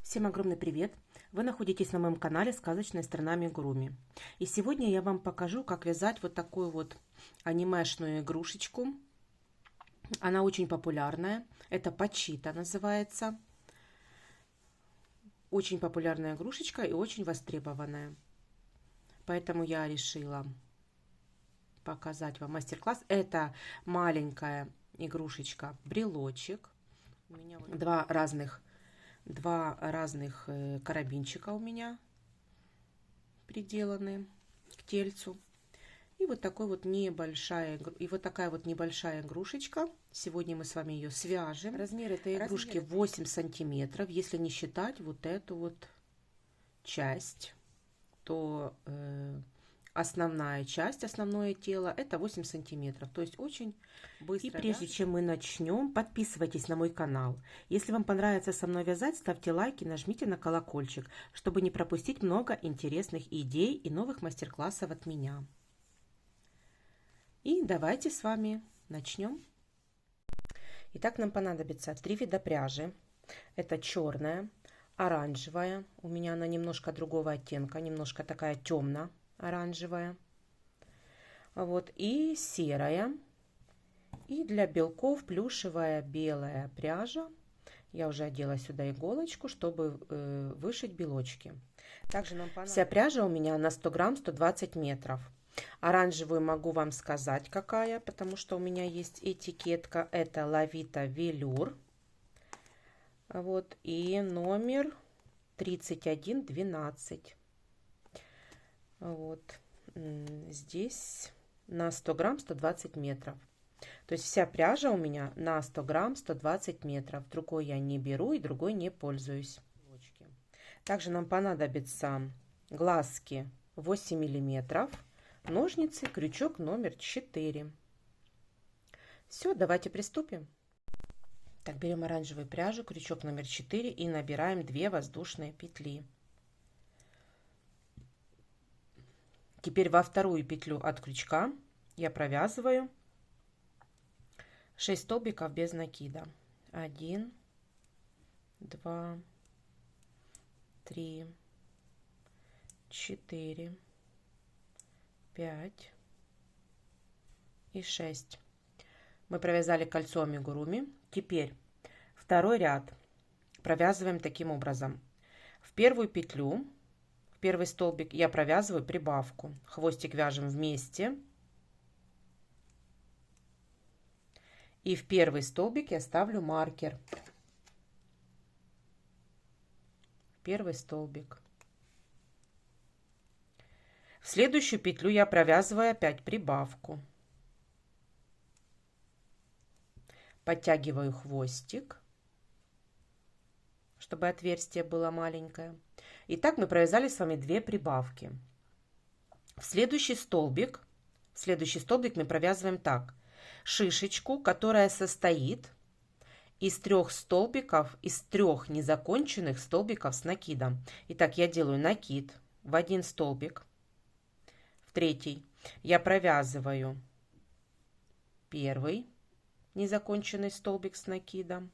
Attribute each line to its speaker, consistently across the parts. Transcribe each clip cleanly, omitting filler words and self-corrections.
Speaker 1: Всем огромный привет! Вы находитесь на моем канале «Сказочная страна Амигуруми». И сегодня я вам покажу, как вязать вот такую вот анимешную игрушечку. Она очень популярная. Это Пачита называется. Очень популярная игрушечка и очень востребованная. Поэтому я решила показать вам мастер-класс. Это маленькая игрушечка брелочек. У меня два разных карабинчика у меня приделаны к тельцу. И вот такая вот небольшая игрушечка. Сегодня мы с вами ее свяжем. Размер этой игрушки 8 сантиметров. Если не считать вот эту вот часть, то основная часть, основное тело, это 8 сантиметров. То есть очень быстро. И прежде чем мы начнем, подписывайтесь на мой канал. Если вам понравится со мной вязать, ставьте лайки, нажмите на колокольчик, чтобы не пропустить много интересных идей и новых мастер-классов от меня. И давайте с вами начнем. Итак, нам понадобится 3 вида пряжи. Это черная, оранжевая. У меня она немножко другого оттенка, немножко такая темно-оранжевая. Вот, и серая. И для белков плюшевая белая пряжа. Я уже одела сюда иголочку, чтобы вышить белочки. Также нам понадобится... Вся пряжа у меня на 100 грамм 120 метров. Оранжевую могу вам сказать какая, потому что у меня есть этикетка. Это Лавита Велюр. Вот, и номер 3112. Вот, здесь на 100 грамм 120 метров. То есть вся пряжа у меня на 100 грамм 120 метров. Другой я не беру и другой не пользуюсь. Также нам понадобятся глазки 8 миллиметров. Ножницы, крючок номер 4. Все, давайте приступим. Так, берем оранжевую пряжу, крючок номер 4 и набираем 2 воздушные петли. Теперь во вторую петлю от крючка я провязываю 6 столбиков без накида. 1, 2, 3, 4, 5 и 6. Мы провязали кольцо амигуруми. Теперь второй ряд провязываем таким образом. В первую петлю, в первый столбик я провязываю прибавку. Хвостик вяжем вместе. И в первый столбик я ставлю маркер. Первый столбик. В следующую петлю я провязываю опять прибавку. Подтягиваю хвостик, чтобы отверстие было маленькое. Итак, мы провязали с вами 2 прибавки. В следующий столбик мы провязываем так. Шишечку, которая состоит из 3 столбиков, из 3 незаконченных столбиков с накидом. Итак, я делаю накид в один столбик. В третий я провязываю первый незаконченный столбик с накидом,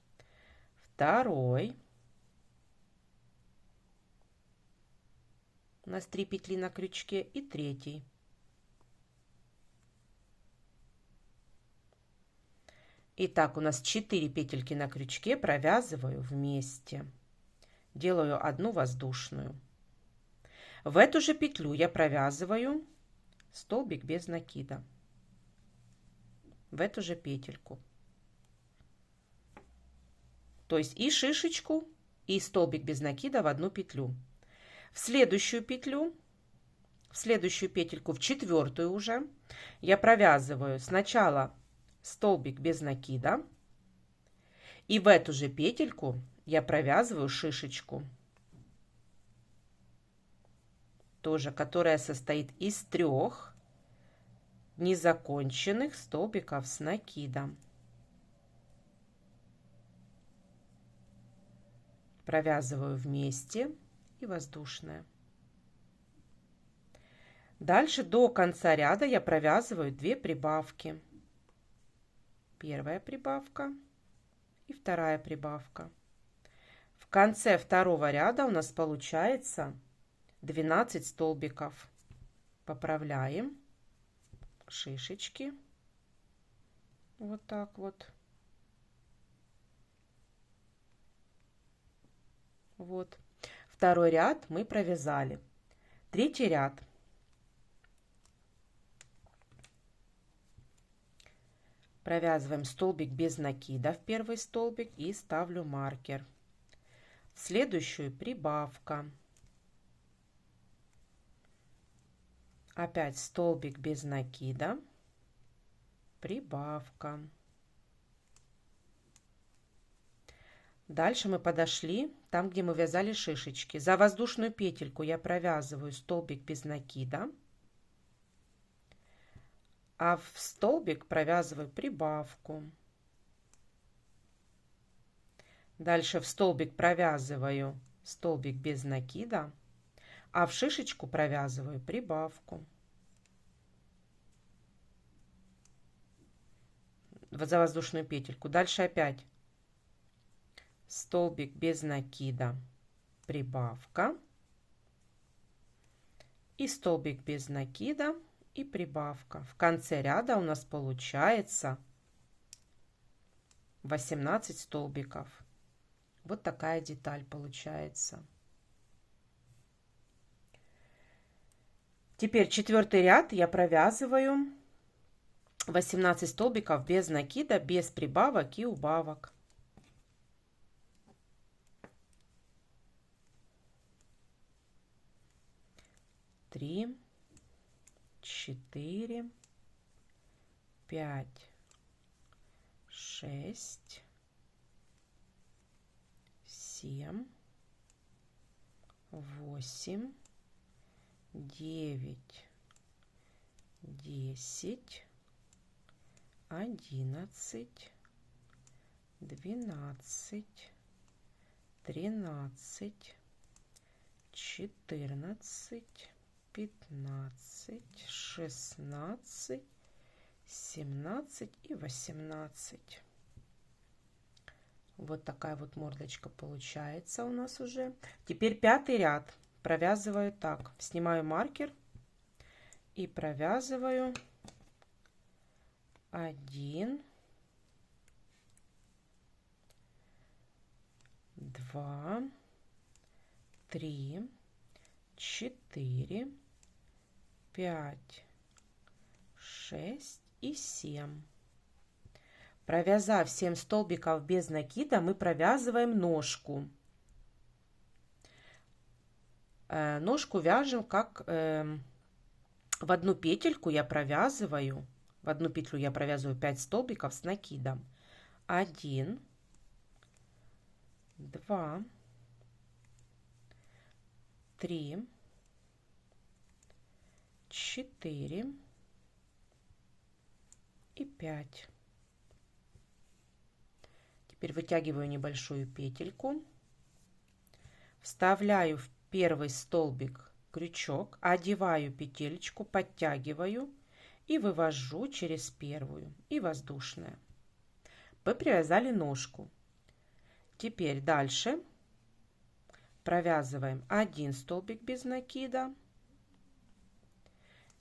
Speaker 1: второй, у нас 3 петли на крючке, и третий. Итак, у нас 4 петельки на крючке, провязываю вместе, делаю одну воздушную. В эту же петлю я провязываю столбик без накида, в эту же петельку. То есть и шишечку, и столбик без накида в одну петлю. В следующую петлю, в следующую петельку, в четвертую уже, я провязываю сначала столбик без накида, и в эту же петельку я провязываю шишечку, тоже, которая состоит из 3 незаконченных столбиков с накидом. Провязываю вместе и воздушная. Дальше до конца ряда я провязываю 2 прибавки. Первая прибавка и вторая прибавка. В конце второго ряда у нас получается 12 столбиков. Поправляем шишечки. Вот так вот. Вот. Второй ряд мы провязали. Третий ряд. Провязываем столбик без накида в первый столбик и ставлю маркер. В следующую прибавка. Опять столбик без накида, прибавка. Дальше мы подошли там, где мы вязали шишечки. За воздушную петельку я провязываю столбик без накида, а в столбик провязываю прибавку. Дальше в столбик провязываю столбик без накида, а в шишечку провязываю прибавку. За воздушную петельку. Дальше опять столбик без накида, прибавка. И столбик без накида и прибавка. В конце ряда у нас получается 18 столбиков. Вот такая деталь получается. Теперь четвертый ряд я провязываю 18 столбиков без накида, без прибавок и убавок. Три, 4, 5, 6, 7, 8, 9, 10, 11, 12, 13, 14, 15, 16, 17 и 18. Вот такая вот мордочка получается у нас уже. Теперь пятый ряд провязываю так. Снимаю маркер и провязываю 1, 2, 3, 4, 5, 6 и 7. Провязав 7 столбиков без накида, мы провязываем ножку. Ножку вяжем как в одну петельку я провязываю. В одну петлю я провязываю 5 столбиков с накидом. 1, 2, 3, 4 и 5. Теперь вытягиваю небольшую петельку, вставляю в первый столбик крючок, одеваю петелечку, подтягиваю и вывожу через первую и воздушная. Мы привязали ножку. Теперь дальше провязываем один столбик без накида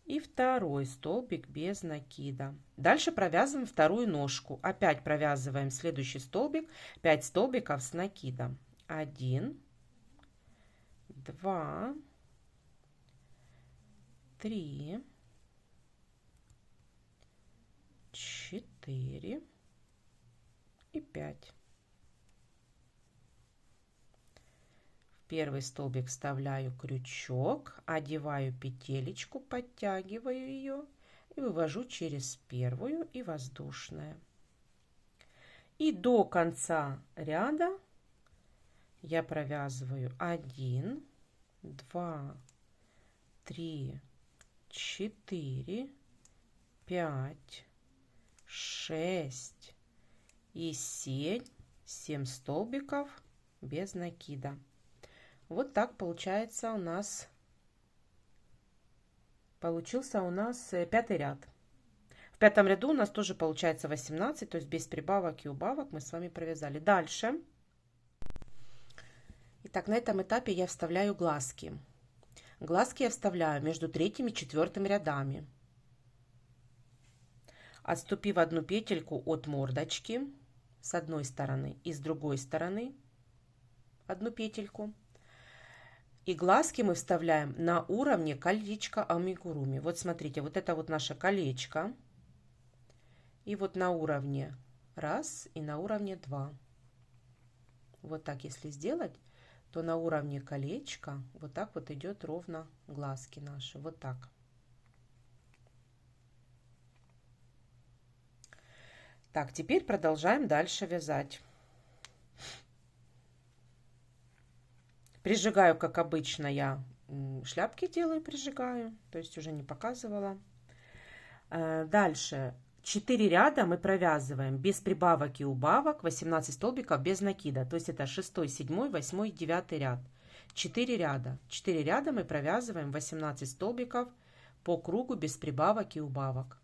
Speaker 1: и второй столбик без накида. Дальше провязываем вторую ножку. Опять провязываем следующий столбик, 5 столбиков с накидом. 1, 2, 3, 4 и 5. Первый столбик вставляю крючок, одеваю петелечку, подтягиваю ее и вывожу через первую и воздушная. И до конца ряда я провязываю 1, 2, 3, 4, 5, 6 и 7 столбиков без накида. Вот так получается у нас, получился у нас пятый ряд. В пятом ряду у нас тоже получается 18, то есть без прибавок и убавок мы с вами провязали. Дальше Итак, на этом этапе я вставляю глазки. Глазки я вставляю между третьим и четвертым рядами. Отступив одну петельку от мордочки с одной стороны и с другой стороны одну петельку. И глазки мы вставляем на уровне колечка амигуруми. Вот смотрите, вот это вот наше колечко. И вот на уровне раз и на уровне 2. Вот так если сделать, то на уровне колечка вот так вот идет ровно глазки наши. Вот так. Так, теперь продолжаем дальше вязать. Прижигаю, как обычно, я шляпки делаю, прижигаю, то есть уже не показывала. Дальше 4 ряда мы провязываем без прибавок и убавок, 18 столбиков без накида. То есть это 6, 7, 8, 9 ряд. 4 ряда. 4 ряда мы провязываем 18 столбиков по кругу без прибавок и убавок.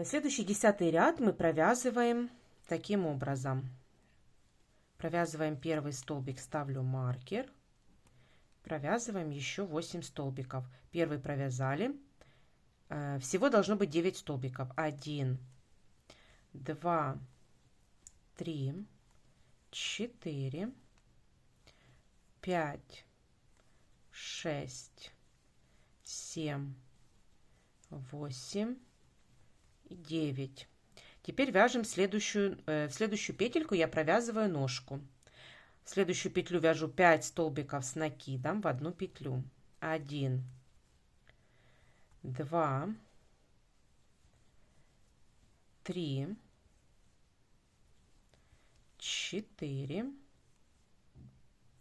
Speaker 1: Следующий 10 ряд мы провязываем таким образом. Провязываем первый столбик, ставлю маркер. Провязываем еще 8 столбиков. Первый провязали. Всего должно быть 9 столбиков. 1, 2, 3, 4, 5, 6, 7, 8, 9. Теперь вяжем следующую петельку, я провязываю ножку. В следующую петлю вяжу 5 столбиков с накидом в одну петлю. 1, 2, 3, 4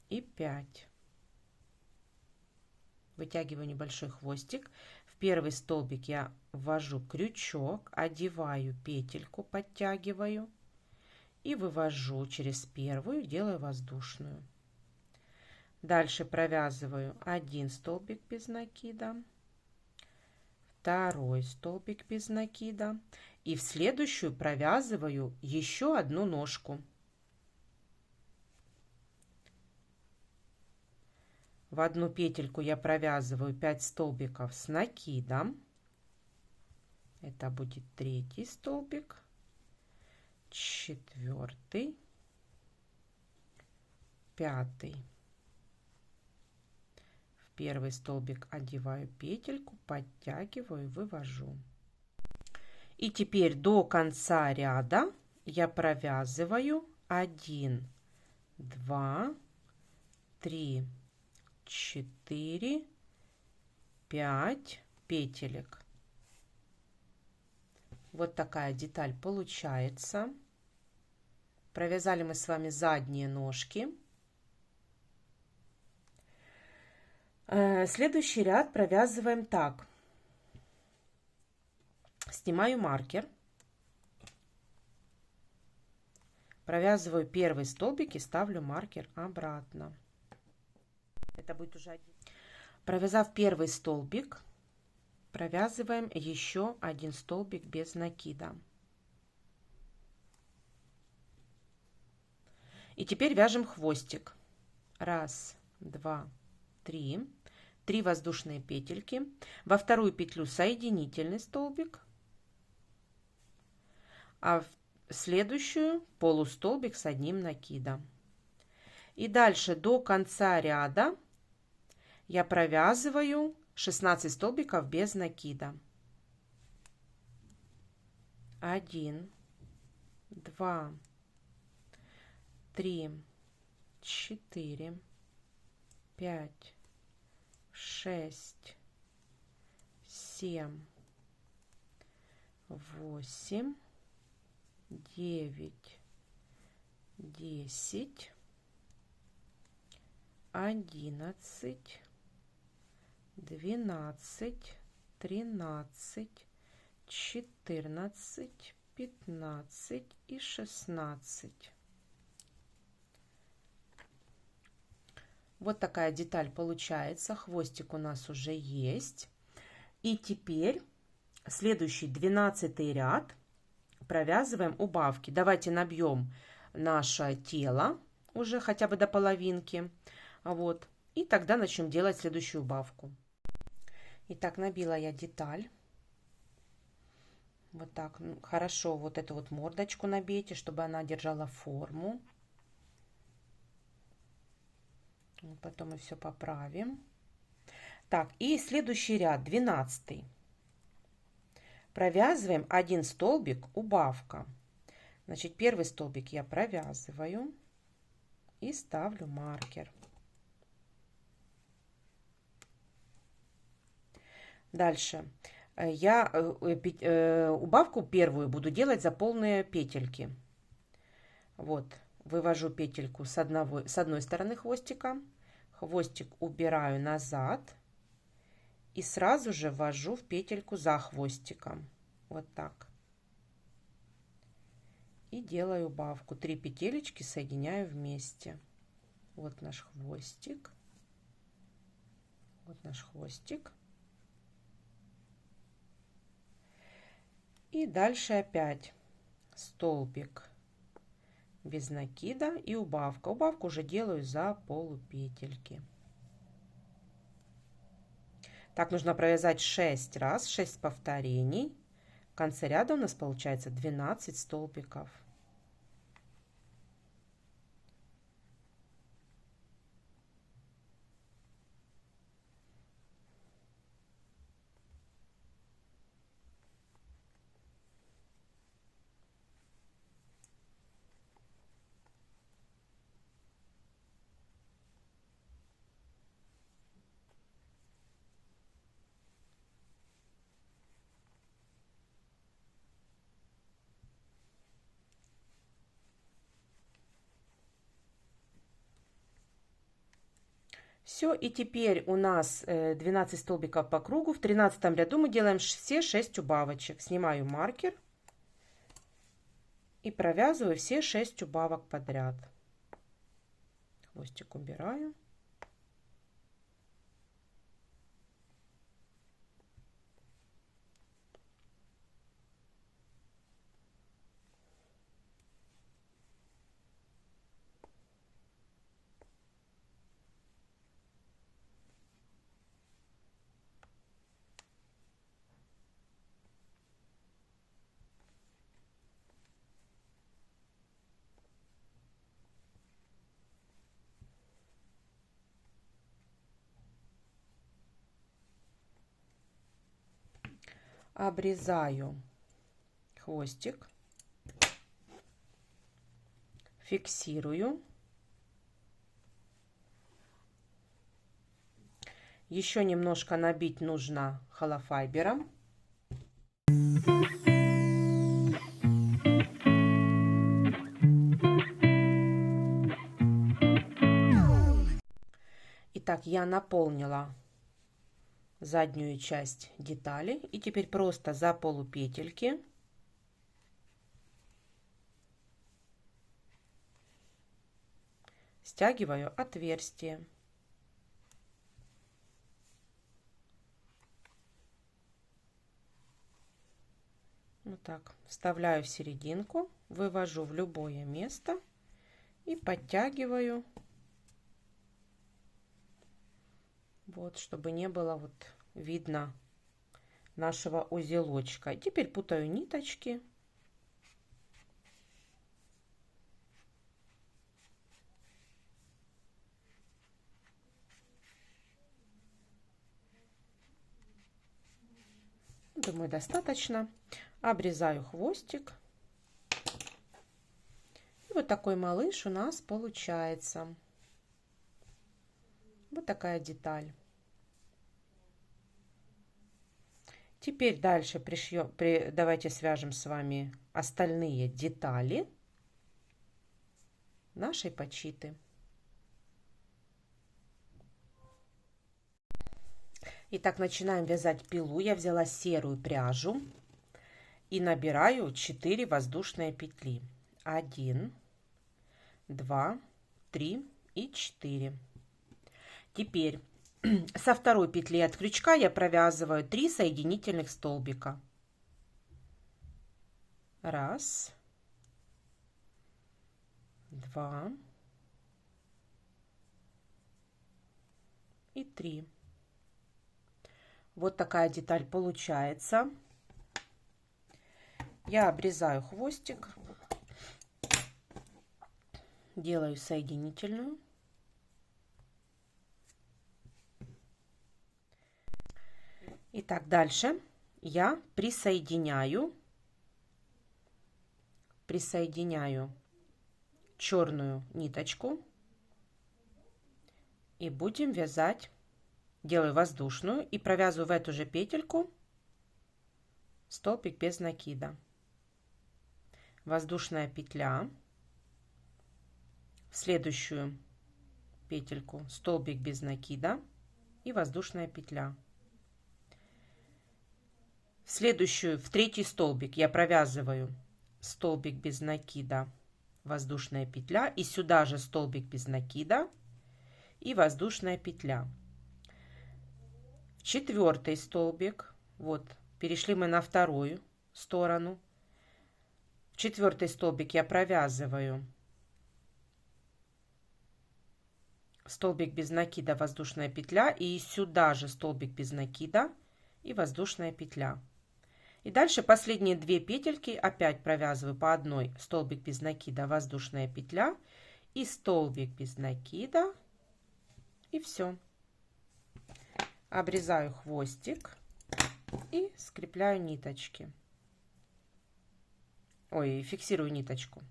Speaker 1: и 5. Вытягиваю небольшой хвостик. В первый столбик я ввожу крючок, одеваю петельку, подтягиваю и вывожу через первую, делаю воздушную. Дальше провязываю один столбик без накида, второй столбик без накида и в следующую провязываю еще одну ножку. В одну петельку я провязываю 5 столбиков с накидом. Это будет третий столбик, четвертый, пятый. В первый столбик одеваю петельку, подтягиваю, вывожу. И теперь до конца ряда я провязываю 1, 2, 3, 4, 5 петелек. Вот такая деталь получается. Провязали мы с вами задние ножки. Следующий ряд провязываем так. Снимаю маркер. Провязываю первый столбик и ставлю маркер обратно. Это будет уже один. Провязав первый столбик, провязываем еще один столбик без накида. И теперь вяжем хвостик. 1, 2, 3. 3 воздушные петельки. Во вторую петлю соединительный столбик, а в следующую полустолбик с одним накидом. И дальше до конца ряда я провязываю 16 столбиков без накида. 1, 2, 3, 4, 5, 6, 7, 8, 9, 10, 11, 12, 13, 14, 15 и 16. Вот такая деталь получается. Хвостик у нас уже есть. И теперь следующий 12-й ряд провязываем убавки. Давайте набьем наше тело уже хотя бы до половинки. Вот. И тогда начнем делать следующую убавку. Итак, набила я деталь. Вот так. Хорошо вот эту вот мордочку набейте, чтобы она держала форму. Потом мы все поправим. Так, и следующий ряд, 12. Провязываем один столбик, убавка. Значит, первый столбик я провязываю и ставлю маркер. Дальше я убавку первую буду делать за полные петельки. Вот, вывожу петельку с одной стороны хвостика, хвостик убираю назад и сразу же ввожу в петельку за хвостиком. Вот так. И делаю убавку. 3 петелечки соединяю вместе. Вот наш хвостик. Вот наш хвостик. И дальше опять столбик без накида и убавка. Убавку уже делаю за полупетельки. Так нужно провязать 6 раз, 6 повторений. В конце ряда у нас получается 12 столбиков. Все, и теперь у нас 12 столбиков по кругу. В 13 ряду мы делаем все 6 убавочек. Снимаю маркер и провязываю все 6 убавок подряд. Хвостик убираю. Обрезаю хвостик, фиксирую. Еще немножко набить нужно холофайбером. Итак, я наполнила заднюю часть детали. И теперь просто за полупетельки стягиваю отверстие. Вот так. Вставляю в серединку, вывожу в любое место и подтягиваю. Вот, чтобы не было вот видно нашего узелочка. Теперь путаю ниточки. Думаю, достаточно. Обрезаю хвостик. И вот такой малыш у нас получается. Вот такая деталь. Теперь дальше давайте свяжем с вами остальные детали нашей пачиты. Итак, начинаем вязать пилу. Я взяла серую пряжу и набираю 4 воздушные петли. 1, 2, 3 и 4. Теперь со второй петли от крючка я провязываю 3 соединительных столбика. 1, 2 и 3. Вот такая деталь получается. Я обрезаю хвостик, делаю соединительную. Итак, дальше я присоединяю черную ниточку и будем вязать. Делаю воздушную и провязываю в эту же петельку столбик без накида. Воздушная петля, в следующую петельку столбик без накида и воздушная петля. В третий столбик я провязываю столбик без накида, воздушная петля, и сюда же столбик без накида и воздушная петля. В четвертый столбик, вот, перешли мы на вторую сторону. В четвертый столбик я провязываю столбик без накида, воздушная петля, и сюда же столбик без накида и воздушная петля. И дальше последние 2 петельки опять провязываю по одной: столбик без накида, воздушная петля и столбик без накида, и все. Обрезаю хвостик и скрепляю ниточки. Ой, фиксирую ниточку.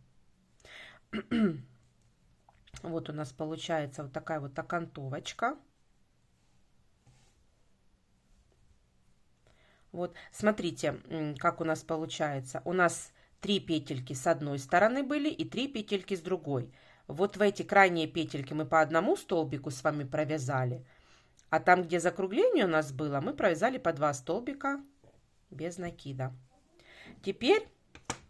Speaker 1: Вот у нас получается вот такая вот окантовочка. Вот, смотрите, как у нас получается. У нас 3 петельки с одной стороны были и 3 петельки с другой. Вот в эти крайние петельки мы по одному столбику с вами провязали. А там, где закругление у нас было, мы провязали по 2 столбика без накида. Теперь,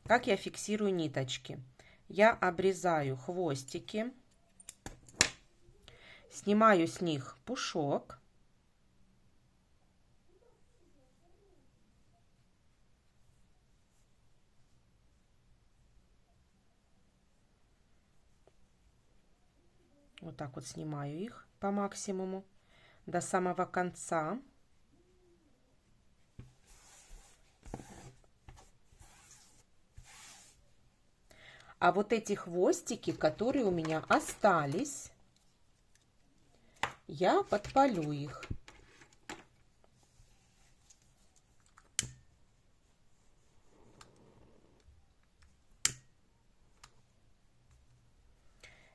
Speaker 1: как я фиксирую ниточки? Я обрезаю хвостики, снимаю с них пушок. Вот так вот снимаю их по максимуму до самого конца. А вот эти хвостики, которые у меня остались, я подпалю их.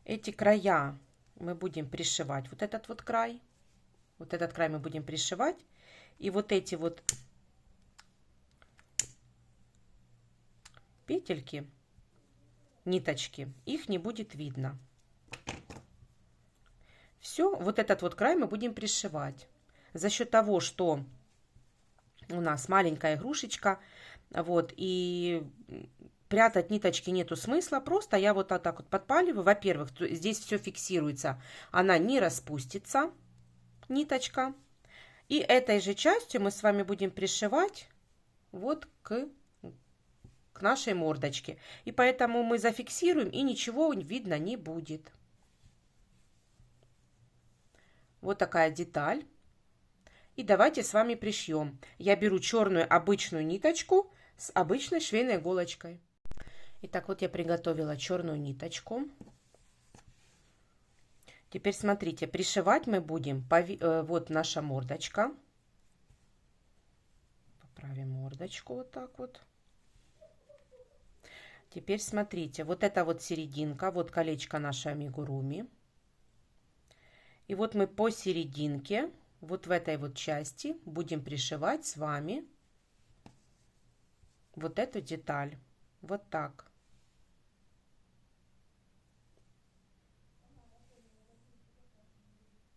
Speaker 1: Эти края мы будем пришивать. Вот этот край мы будем пришивать. И вот эти вот петельки, ниточки, их не будет видно. Все, вот этот вот край мы будем пришивать. За счет того, что у нас маленькая игрушечка, вот, и прятать ниточки нету смысла, просто я вот так вот подпаливаю. Во-первых, здесь все фиксируется, она не распустится, ниточка. И этой же частью мы с вами будем пришивать вот к нашей мордочке. И поэтому мы зафиксируем, и ничего видно не будет. Вот такая деталь. И давайте с вами пришьем. Я беру черную обычную ниточку с обычной швейной иголочкой. Итак, вот я приготовила черную ниточку. Теперь смотрите, пришивать мы будем, вот наша мордочка. Поправим мордочку вот так вот. Теперь смотрите, вот это вот серединка, вот колечко нашей амигуруми. И вот мы посерединке, вот в этой вот части будем пришивать с вами вот эту деталь. Вот так.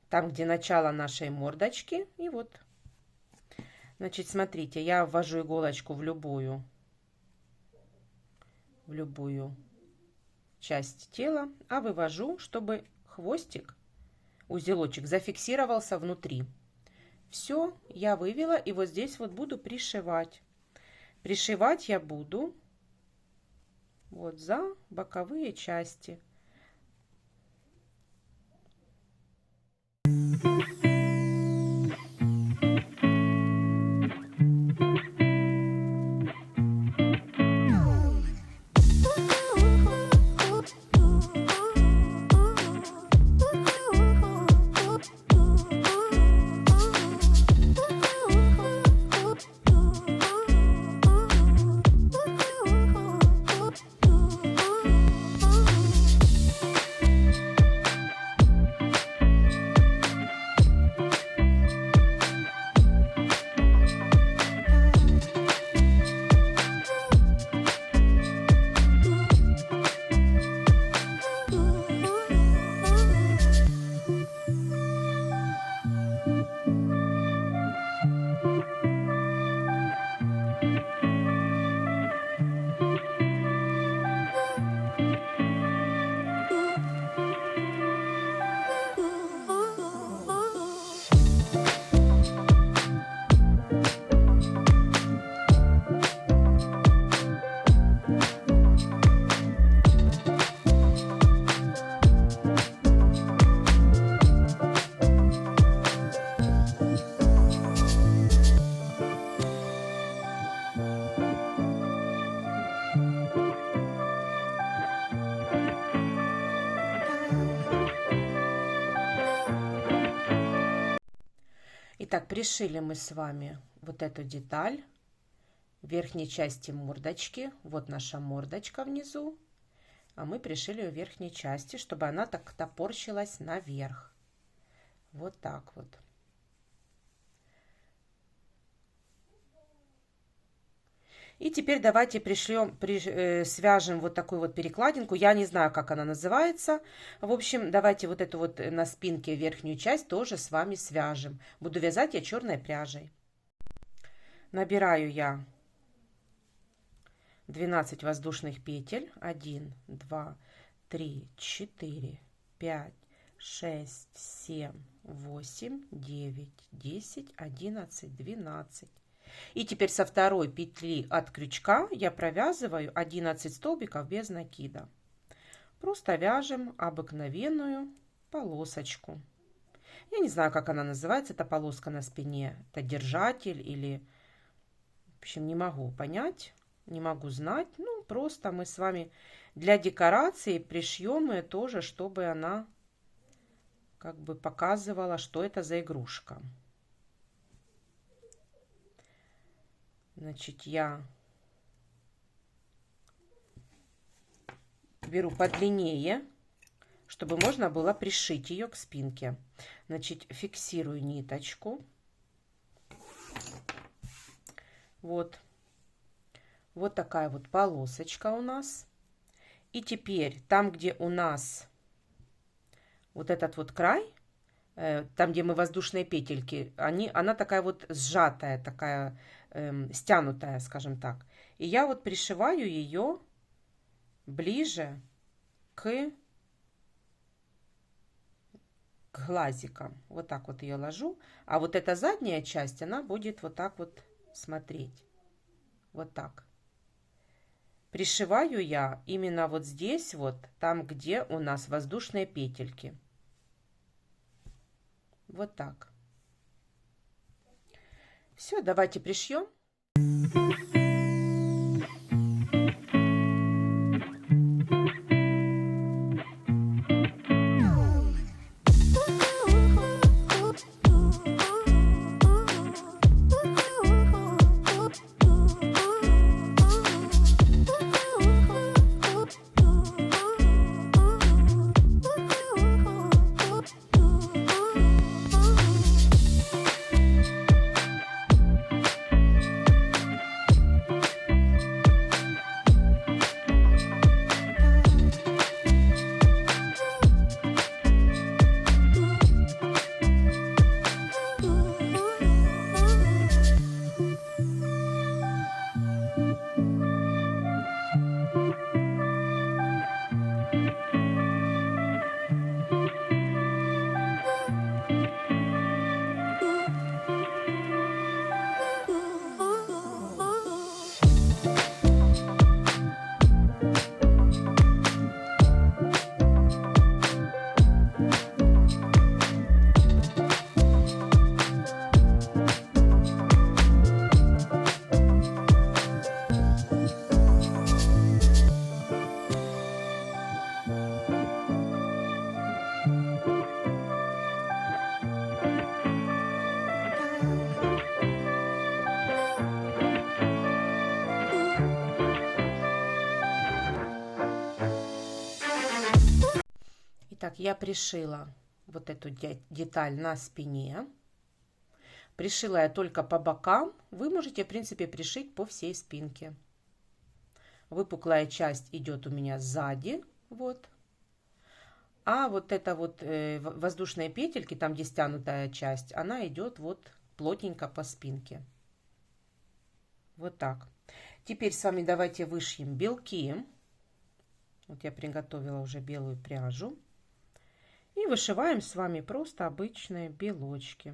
Speaker 1: Там, где начало нашей мордочки. И вот. Значит, смотрите, я ввожу иголочку в любую часть тела, а вывожу, чтобы хвостик, узелочек зафиксировался внутри. Все, я вывела, и вот здесь вот буду пришивать. Пришивать я буду вот за боковые части. Итак, пришили мы с вами вот эту деталь верхней части мордочки. Вот наша мордочка внизу. А мы пришили ее в верхней части, чтобы она так топорщилась наверх. Вот так вот. И теперь давайте свяжем вот такую вот перекладинку. Я не знаю, как она называется. В общем, давайте вот эту вот на спинке верхнюю часть тоже с вами свяжем. Буду вязать я черной пряжей. Набираю я 12 воздушных петель. 1, 2, 3, 4, 5, 6, 7, 8, 9, 10, 11, 12. И теперь со второй петли от крючка я провязываю 11 столбиков без накида. Просто вяжем обыкновенную полосочку. Я не знаю, как она называется, эта полоска на спине. Это держатель или... В общем, не могу понять, не могу знать. Ну, просто мы с вами для декорации пришьем ее тоже, чтобы она как бы показывала, что это за игрушка. Значит, я беру подлиннее, чтобы можно было пришить ее к спинке. Значит, фиксирую ниточку. Вот. Вот такая вот полосочка у нас. И теперь там, где у нас вот этот вот край, там, где мы воздушные петельки, она такая вот сжатая, такая стянутая, скажем так. И я вот пришиваю ее ближе к глазикам. Вот так вот ее ложу. А вот эта задняя часть, она будет вот так вот смотреть. Вот так. Пришиваю я именно вот здесь вот, там, где у нас воздушные петельки. Вот так. Все, давайте пришьем. Итак, я пришила вот эту деталь на спине. Пришила я только по бокам. Вы можете, в принципе, пришить по всей спинке. Выпуклая часть идет у меня сзади. Вот. А вот это вот воздушные петельки, там где стянутая часть, она идет вот плотненько по спинке. Вот так. Теперь с вами давайте вышьем белки. Вот я приготовила уже белую пряжу. И вышиваем с вами просто обычные белочки.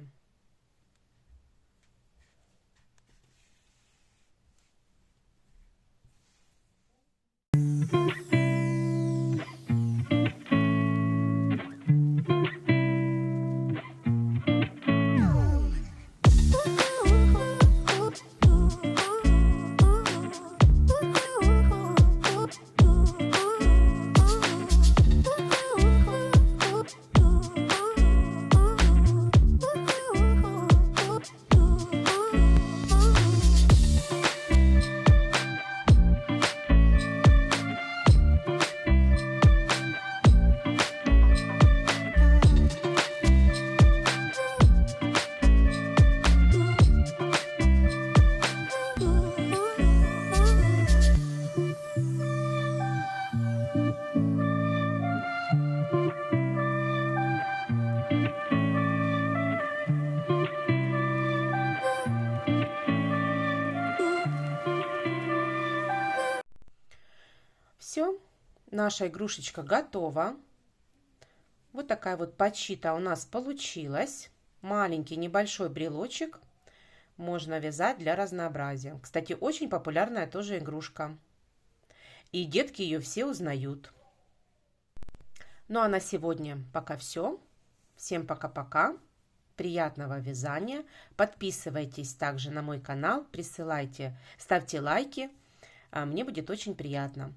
Speaker 1: Все, наша игрушечка готова. Вот такая вот пачита у нас получилась. Маленький небольшой брелочек можно вязать для разнообразия. Кстати, очень популярная тоже игрушка. И детки ее все узнают. Ну а на сегодня пока все. Всем пока-пока. Приятного вязания. Подписывайтесь также на мой канал. Присылайте, ставьте лайки. Мне будет очень приятно.